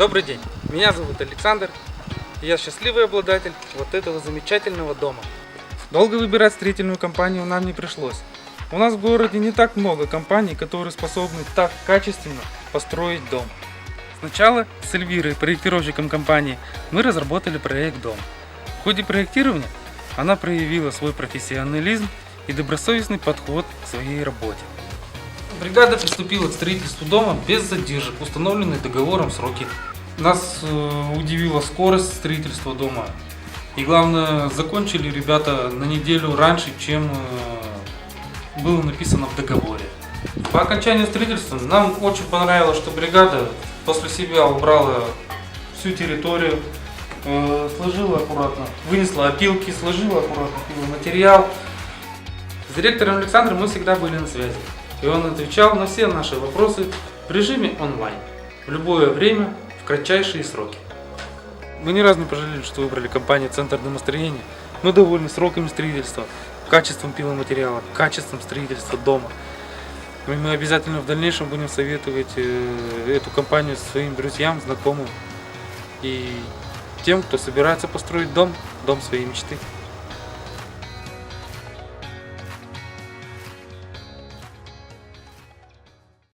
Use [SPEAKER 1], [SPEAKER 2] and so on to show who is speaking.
[SPEAKER 1] Добрый день, меня зовут Александр, и я счастливый обладатель вот этого замечательного дома. Долго выбирать строительную компанию нам не пришлось. У нас в городе не так много компаний, которые способны так качественно построить дом. Сначала с Эльвирой, проектировщиком компании, мы разработали проект дома. В ходе проектирования она проявила свой профессионализм и добросовестный подход к своей работе. Бригада приступила к строительству дома без задержек, установленных договором сроки. Нас удивила скорость строительства дома. И главное, закончили ребята на неделю раньше, чем было написано в договоре. По окончанию строительства нам очень понравилось, что бригада после себя убрала всю территорию, сложила аккуратно, вынесла опилки, сложила аккуратно материал. С директором Александром мы всегда были на связи. И он отвечал на все наши вопросы в режиме онлайн, в любое время, в кратчайшие сроки. Мы ни разу не пожалели, что выбрали компанию «Центр домостроения». Мы довольны сроками строительства, качеством пиломатериала, качеством строительства дома. И мы обязательно в дальнейшем будем советовать эту компанию своим друзьям, знакомым и тем, кто собирается построить дом своей мечты.